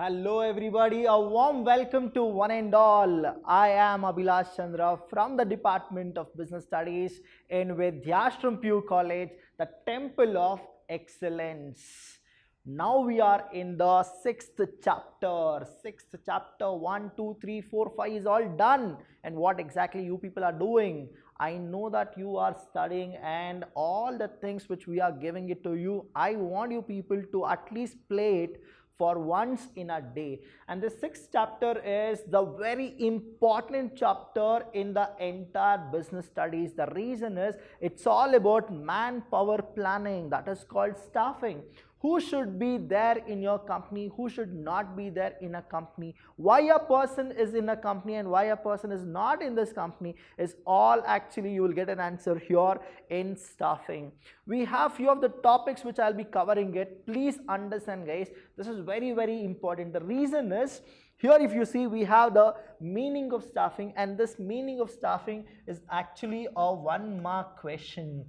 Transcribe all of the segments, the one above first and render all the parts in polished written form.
Hello everybody, a warm welcome to one and all. I am Abhilash from the Department of Business Studies in Vidhyaashram PU College, the Temple of Excellence. Now we are in the sixth chapter. 1, 2, 3, 4, 5 is all done. And what exactly you people are doing? I know that you are studying and all the things which we are giving it to you, I want you people to at least play it for once in a day. And the sixth chapter is the very important chapter in the entire business studies. The reason is it's all about manpower planning, that is called staffing. Who should be there in your company, who should not be there in a company, why a person is in a company and why a person is not in this company is all actually you will get an answer here in staffing. We have few of the topics which I'll be covering it. Please understand guys, this is very important. The reason is here if you see we have the meaning of staffing, and this meaning of staffing is actually a 1 mark question.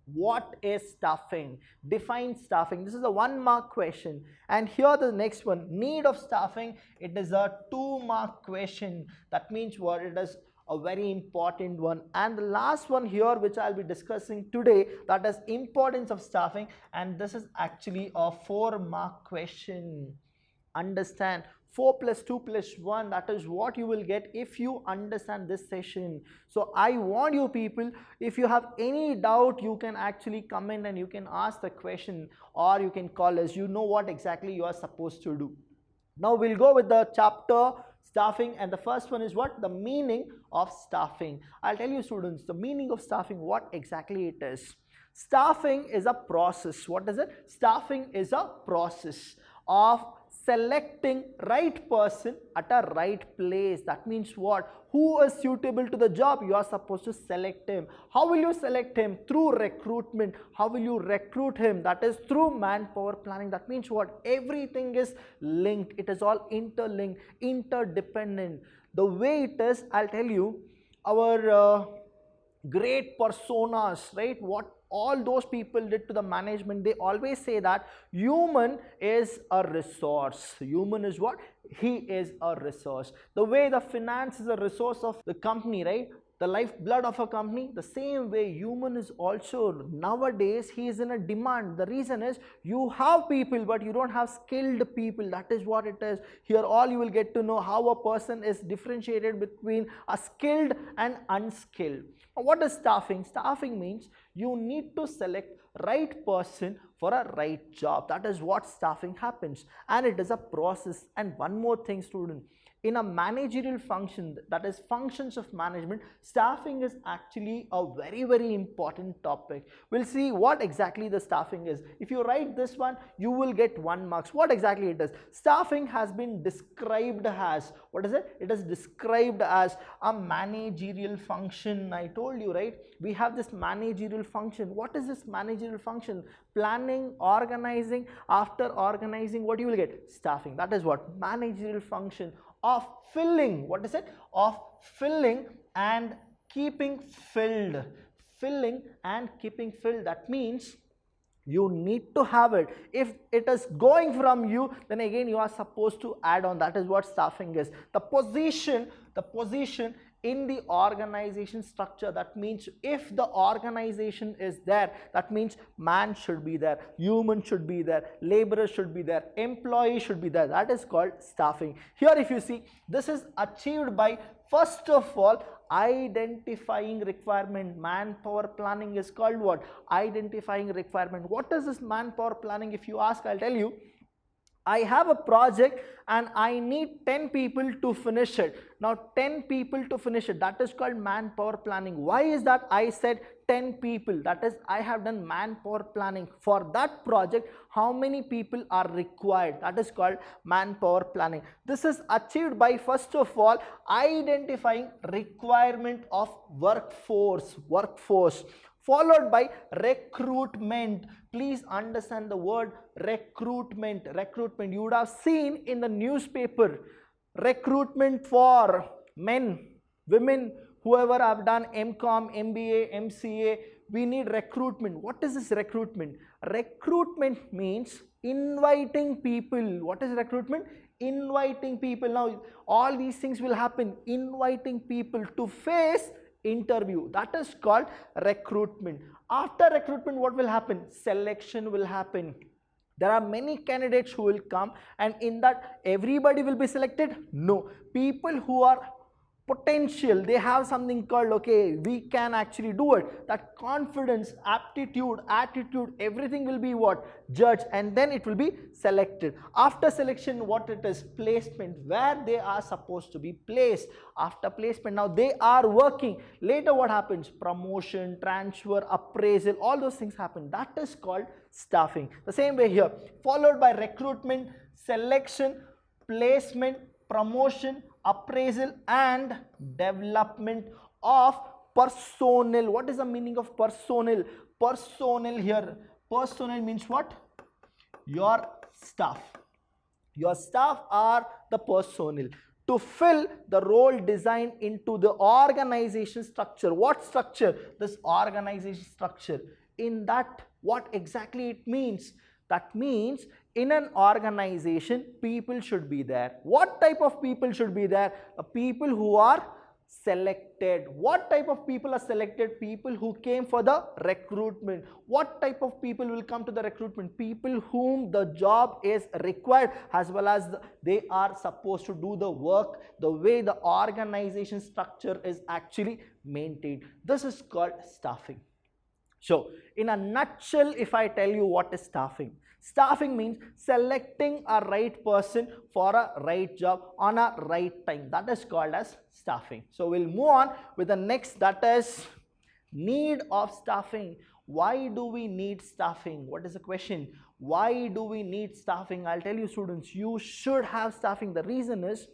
What is staffing? Define staffing. This is a 1 mark question. And here the next one, need of staffing, it is a 2 mark question. That means what? It is a very important one. And the last one here which I'll be discussing today, that is importance of staffing, and this is actually a 4 mark question. Understand, 4 plus 2 plus 1, that is what you will get if you understand this session. So I want you people, if you have any doubt, you can actually comment and you can ask the question, or you can call us. You know what exactly you are supposed to do. Now we'll go with the chapter staffing, and the first one is what? The meaning of staffing. I'll tell you students, the meaning of staffing, what exactly it is. Staffing is a process. What is it? Staffing is a process of selecting right person at a right place. That means what? Who is suitable to the job, you are supposed to select him. How will you select him? Through recruitment. How will you recruit him? That is through manpower planning. That means what? Everything is linked. It is all interlinked, interdependent. The way it is, I'll tell you, our great personas, right? What all those people did to the management, they always say that human is a resource. Human is what? He is a resource. The way the finance is a resource of the company, right? The lifeblood of a company, the same way human is also nowadays he is in a demand. The reason is you have people but you don't have skilled people. That is what it is. Here all you will get to know how a person is differentiated between a skilled and unskilled. What is staffing? Staffing means you need to select right person for a right job. That is what staffing happens, and it is a process. And one more thing student, in a managerial function, that is functions of management, staffing is actually a very important topic. We'll see what exactly the staffing is. If you write this one, you will get 1 marks. What exactly it is? Staffing has been described as, what is it? It is described as a managerial function. I told you, right? We have this managerial function. What is this managerial function? Planning, organizing. After organizing, what you will get? Staffing. That is what? Managerial function of filling. What is it? Of filling and keeping filled. Filling and keeping filled. That means you need to have it. If it is going from you, then again you are supposed to add on. That is what staffing is. The position in the organization structure. That means if the organization is there, that means man should be there, human should be there, laborer should be there, employee should be there. That is called staffing. Here if you see, this is achieved by first of all identifying requirement. Manpower planning is called what? Identifying requirement. What is this manpower planning? If you ask, I'll tell you. I have a project and I need 10 people to finish it. Now 10 people to finish it, that is called manpower planning. Why is that I said 10 people? That is, I have done manpower planning. For that project, how many people are required? That is called manpower planning. This is achieved by first of all identifying requirement of workforce, followed by recruitment. Please understand the word recruitment. You would have seen in the newspaper, recruitment for men, women, whoever have done MCOM, MBA, MCA, we need recruitment. What is this recruitment? Recruitment means inviting people. What is recruitment? inviting people. Now all these things will happen, inviting people to face interview. That is called recruitment. After recruitment, what will happen? Selection will happen. There are many candidates who will come, and in that everybody will be selected? No. People who are potential, they have something called, okay, we can actually do it. That confidence, aptitude, attitude, everything will be what? Judged, and then it will be selected. After selection, what it is? Placement, where they are supposed to be placed. After placement, now they are working. Later what happens? Promotion, transfer, appraisal, all those things happen. That is called staffing. The same way here, followed by recruitment, selection, placement, promotion, appraisal, and development of personnel. What is the meaning of personnel? Personnel here, personnel means what? Your staff. Your staff are the personnel to fill the role designed into the organization structure. What structure? This organization structure. In that, what exactly it means? That means in an organization, people should be there. What type of people should be there? People who are selected. What type of people are selected? People who came for the recruitment. What type of people will come to the recruitment? People whom the job is required, as well as they are supposed to do the work the way the organization structure is actually maintained. This is called staffing. So in a nutshell, if I tell you what is staffing, staffing means selecting a right person for a right job on a right time. That is called as staffing. So we'll move on with the next, that is need of staffing. Why do we need staffing? What is the question? Why do we need staffing? I'll tell you, students, you should have staffing. The reason is,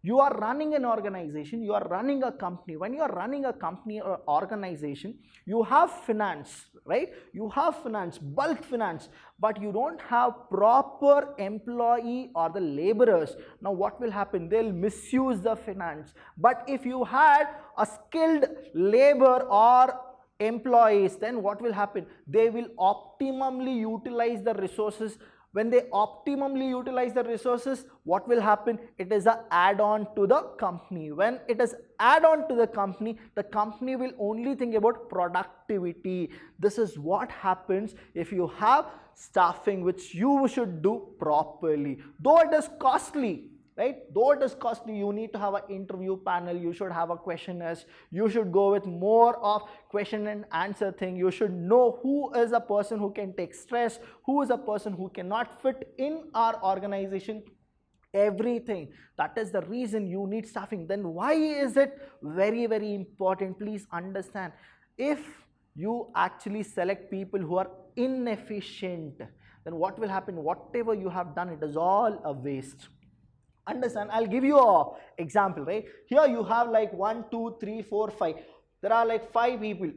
you are running an organization, you are running a company. When you are running a company or organization, you have finance, right? You have finance, bulk finance, but you don't have proper employee or the laborers. Now what will happen? They'll misuse the finance. But if you had a skilled labor or employees, then what will happen? They will optimally utilize the resources. When they optimally utilize the resources, what will happen? It is an add-on to the company. When it is add-on to the company will only think about productivity. This is what happens if you have staffing, which you should do properly. Though it is costly, right? Though it is costly, you need to have an interview panel, you should have a questionnaires, you should go with more of question and answer thing. You should know who is a person who can take stress, who is a person who cannot fit in our organization, everything. That is the reason you need staffing. Then why is it very, very important? Please understand, if you actually select people who are inefficient, then what will happen? Whatever you have done, it is all a waste. Understand? I'll give you an example, right? Here you have like 1, 2, 3, 4, 5. There are like 5 people.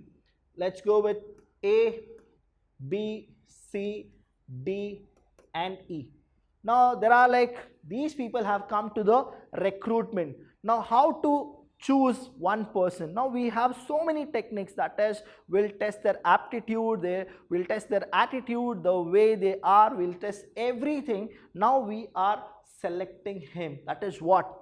Let's go with A, B, C, D, and E. Now there are like, these people have come to the recruitment. Now how to choose one person? Now we have so many techniques, that is, we'll test their aptitude, we'll test their attitude, the way they are, we'll test everything. Now we are selecting him. That is what?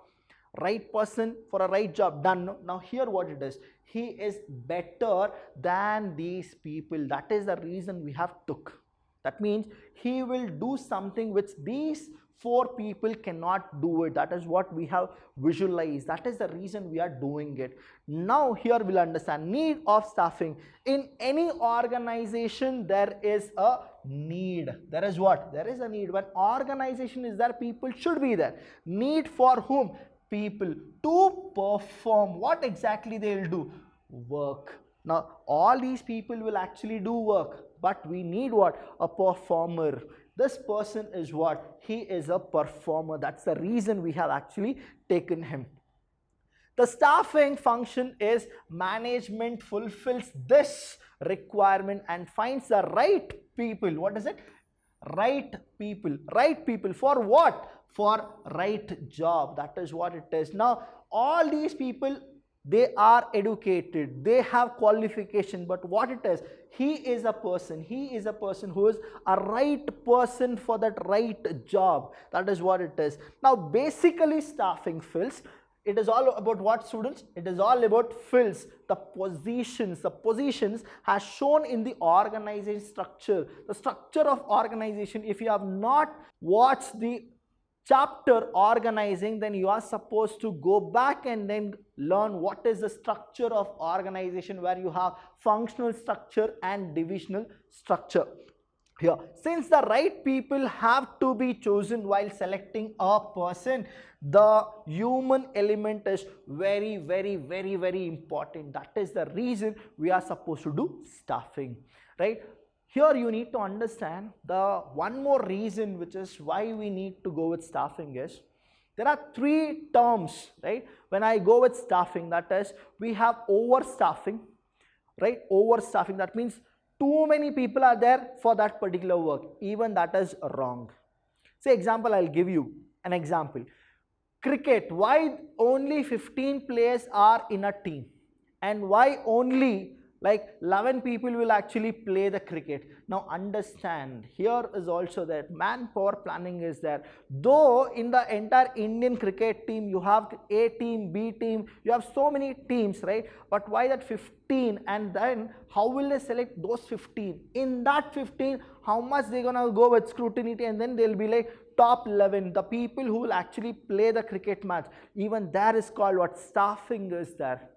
Right person for a right job, done. Now here what it is, he is better than these people. That is the reason we have took. That means he will do something which these 4 people cannot do it. That is what we have visualized. That is the reason we are doing it. Now here we'll understand need of staffing. In any organization, there is a need. There is what? There is a need. When organization is there, people should be there. Need for whom? People to perform. What exactly they will do? Work. Now all these people will actually do work, but we need what? A performer. This person is what? He is a performer. That's the reason we have actually taken him. The staffing function is management fulfills this requirement and finds the right people. What is it? Right people. Right people for what? For right job. That is what it is. Now all these people they are educated, they have qualification, but what it is, he is a person who is a right person for that right job. That is what it is. Now basically staffing fills, it is all about what, students? It is all about fills the positions. The positions has shown in the organization structure. The structure of organization, if you have not watched the chapter organizing, then you are supposed to go back and then learn what is the structure of organization, where you have functional structure and divisional structure. Here, since the right people have to be chosen while selecting a person, the human element is very important. That is the reason we are supposed to do staffing, right? Here you need to understand the one more reason, which is why we need to go with staffing, is there are three terms, right? When I go with staffing, that is, we have overstaffing, right? Overstaffing, that means too many people are there for that particular work. Even that is wrong. Say example, I'll give you an example. Cricket, why only 15 players are in a team, and why only like 11 people will actually play the cricket? Now understand, here is also that manpower planning is there. Though in the entire Indian cricket team you have A team, B team, you have so many teams, right? But why that 15? And then how will they select those 15? In that 15, how much they're gonna go with scrutiny, and then they'll be like top 11, the people who will actually play the cricket match. Even that is called what? Staffing is there,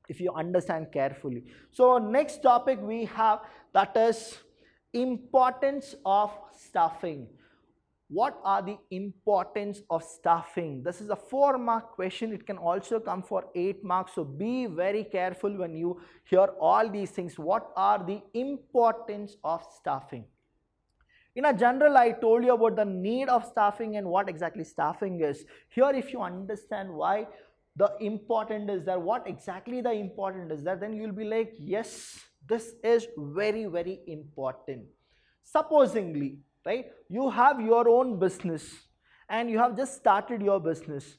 if you understand carefully. So next topic we have, that is importance of staffing. What are the importance of staffing? This is a 4-mark question. It can also come for 8 marks. So be very careful when you hear all these things. What are the importance of staffing? In a general, I told you about the need of staffing and what exactly staffing is. Here, if you understand why the important is there, what exactly the important is there, then you'll be like, yes, this is very important. Supposingly, right, you have your own business and you have just started your business.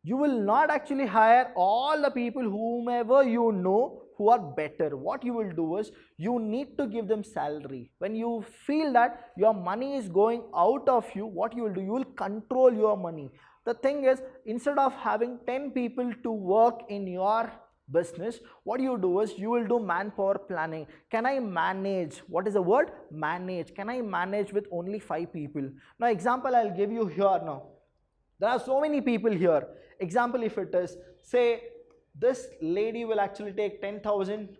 You will not actually hire all the people whomever you know who are better. What you will do is, you need to give them salary. When you feel that your money is going out of you, what you will do, you will control your money. The thing is, instead of having 10 people to work in your business, what you do is, you will do manpower planning. Can I manage? What is the word? Manage. Can I manage with only 5 people? Now example I'll give you here now. There are so many people here. Example, if it is, say this lady will actually take 10,000,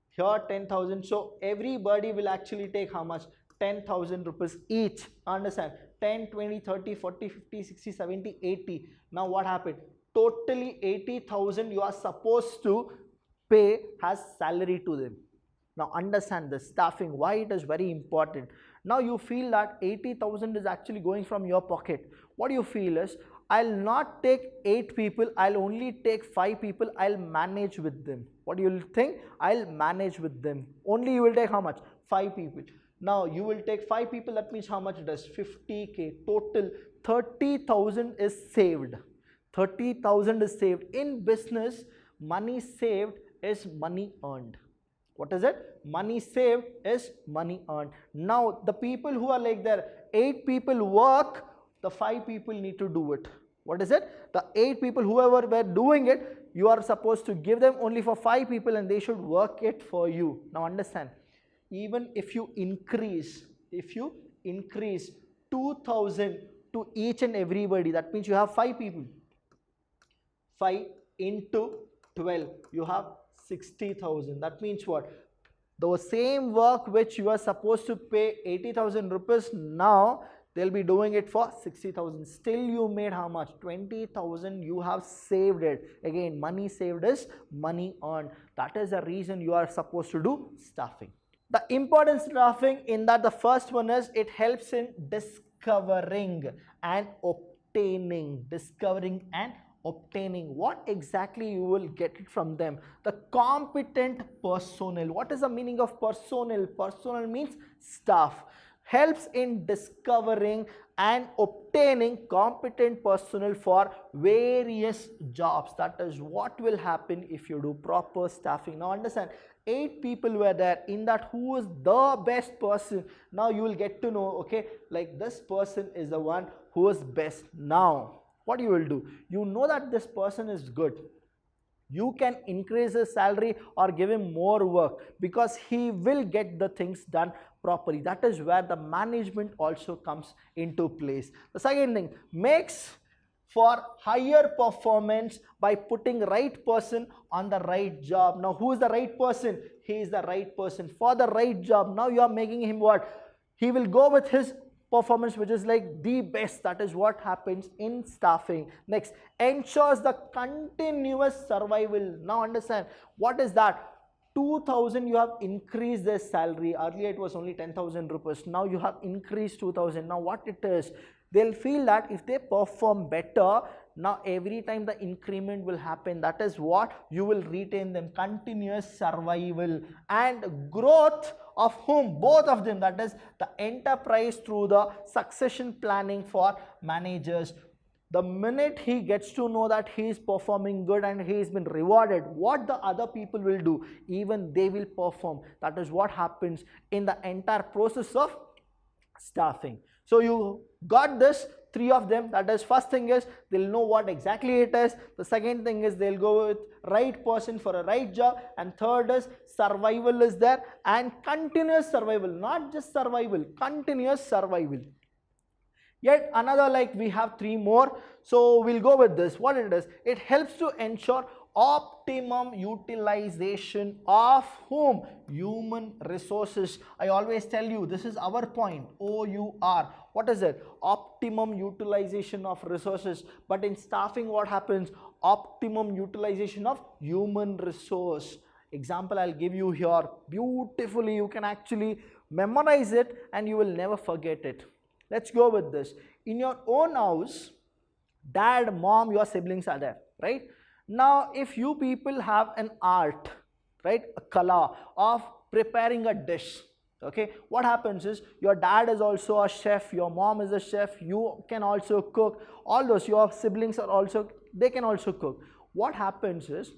here 10,000. So everybody will actually take how much? 10,000 rupees each. Understand? 10, 20, 30, 40, 50, 60, 70, 80. Now what happened? Totally 80,000 you are supposed to pay as salary to them. Now understand the staffing, why it is very important. Now you feel that 80,000 is actually going from your pocket. What you feel is, I'll not take 8 people, I'll only take 5 people, I'll manage with them. What do you think? I'll manage with them. Only you will take how much? 5 people. Now you will take 5 people, that means how much it is? 50k. Total 30,000 is saved. 30,000 is saved. In business, money saved is money earned. What is it? Money saved is money earned. Now the people who are like there, 8 people work, the 5 people need to do it. What is it? The 8 people, whoever were doing it, you are supposed to give them only for 5 people and they should work it for you. Now understand, even if you increase 2,000 to each and everybody, that means you have 5 people. 5 into 12, you have 60,000. That means what? The same work which you are supposed to pay 80,000 rupees, now they'll be doing it for 60,000. Still you made how much? 20,000 you have saved it. Again, money saved is money earned. That is the reason you are supposed to do staffing. The importance of staffing in that, the first one is, it helps in discovering and obtaining. What exactly you will get it from them? The competent personnel. What is the meaning of personnel? Personnel means staff. helps in discovering and obtaining competent personnel for various jobs. That is what will happen if you do proper staffing. Now understand, 8 people were there. In that, who is the best person? Now you will get to know, okay, like this person is the one who is best. Now what you will do, you know that this person is good, you can increase his salary or give him more work because he will get the things done properly. That is where the management also comes into place. The second thing, makes for higher performance by putting right person on the right job. Now who is the right person? He is the right person for the right job. Now you are making him what? He will go with his performance which is like the best. That is what happens in staffing. Next, ensures the continuous survival. Now understand, what is that? 2000 you have increased their salary. Earlier it was only 10,000 rupees. Now you have increased 2000. Now what it is, they'll feel that if they perform better, now every time the increment will happen. That is what you will retain them. Continuous survival and growth of whom? Both of them. That is the enterprise through the succession planning for managers. The minute he gets to know that he is performing good and he has been rewarded, what the other people will do, even they will perform. That is what happens in the entire process of staffing. So you got this, 3 of them. That is, first thing is they'll know what exactly it is. The second thing is they'll go with right person for a right job, and third is survival is there and continuous survival, not just survival, continuous survival. Yet another, like we have 3 more, so we'll go with this. What it is, it helps to ensure optimum utilization of whom? Human resources. I always tell you, this is our point, OUR. What is it? Optimum utilization of resources. But in staffing, what happens? Optimum utilization of human resource. Example I'll give you here beautifully. You can actually memorize it and you will never forget it. Let's go with this. In your own house, dad, mom, your siblings are there, right? Now, if you people have an art, right, a kala of preparing a dish, okay, what happens is your dad is also a chef, your mom is a chef, you can also cook, all those, your siblings are also, they can also cook. What happens is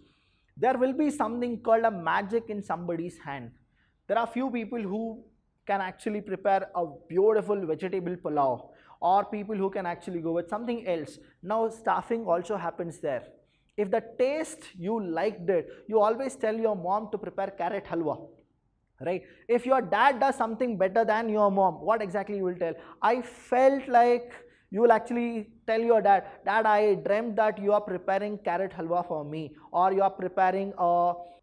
there will be something called a magic in somebody's hand. There are few people who can actually prepare a beautiful vegetable pulao, or people who can actually go with something else. Now staffing also happens there. If the taste you liked it, you always tell your mom to prepare carrot halwa, right? If your dad does something better than your mom, what exactly you will tell? I felt like you will actually tell your dad, Dad, I dreamt that you are preparing carrot halwa for me, or you are preparing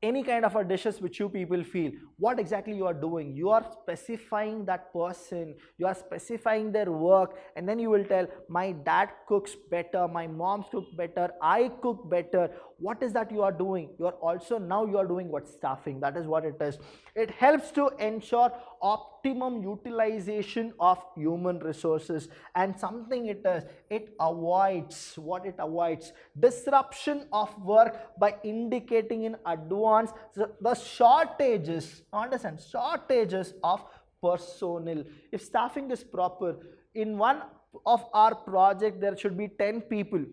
any kind of a dishes which you people feel. What exactly you are doing? You are specifying that person, you are specifying their work, and then you will tell, my dad cooks better, my mom cooks better, I cook better. What is that you are doing? You are also, now you are doing what? Staffing. That is what it is. It helps to ensure optimum utilization of human resources, and something it does, it avoids, what it avoids? Disruption of work by indicating in advance the shortages, understand, shortages of personnel. If staffing is proper, in one of our project there should be 10 people.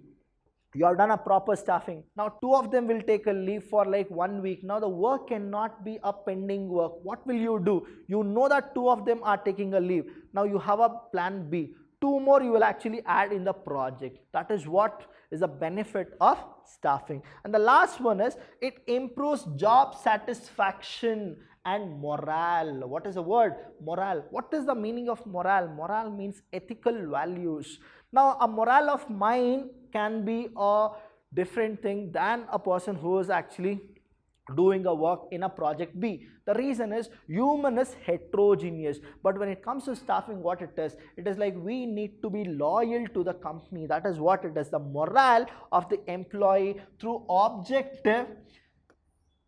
You have done a proper staffing. Now 2 of them will take a leave for like 1 week. Now the work cannot be a pending work. What will you do? You know that 2 of them are taking a leave. Now you have a plan B. 2 more you will actually add in the project. That is what is the benefit of staffing. And the last one is, it improves job satisfaction and morale. What is the word? Morale. What is the meaning of morale? Morale means ethical values. Now a morale of mine can be a different thing than a person who is actually doing a work in a project B. The reason is human is heterogeneous, but when it comes to staffing, what it is like we need to be loyal to the company. That is what it is. The morale of the employee through objective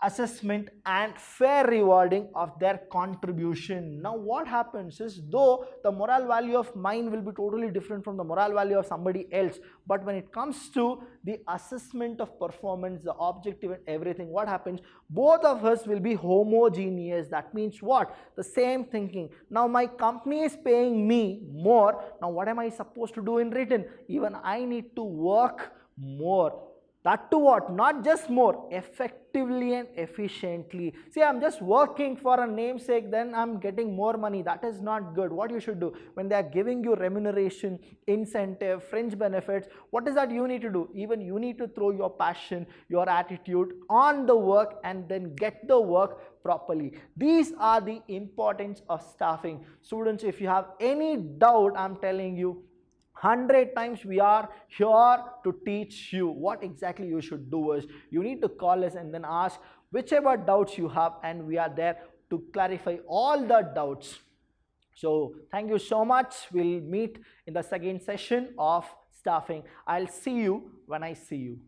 assessment and fair rewarding of their contribution. Now what happens is, though the moral value of mine will be totally different from the moral value of somebody else, but when it comes to the assessment of performance, the objective and everything, what happens, both of us will be homogeneous. That means what? The same thinking. Now my company is paying me more. Now what am I supposed to do in return? Even I need to work more. That to what? Not just more, effectively and efficiently. See, I'm just working for a namesake, then I'm getting more money. That is not good. What you should do, when they are giving you remuneration, incentive, fringe benefits, what is that you need to do? Even you need to throw your passion, your attitude on the work and then get the work properly. These are the importance of staffing. Students, if you have any doubt, I'm telling you, 100 times we are here to teach you. What exactly you should do is, you need to call us and then ask whichever doubts you have, and we are there to clarify all the doubts. So thank you so much. We'll meet in the second session of staffing. I'll see you when I see you.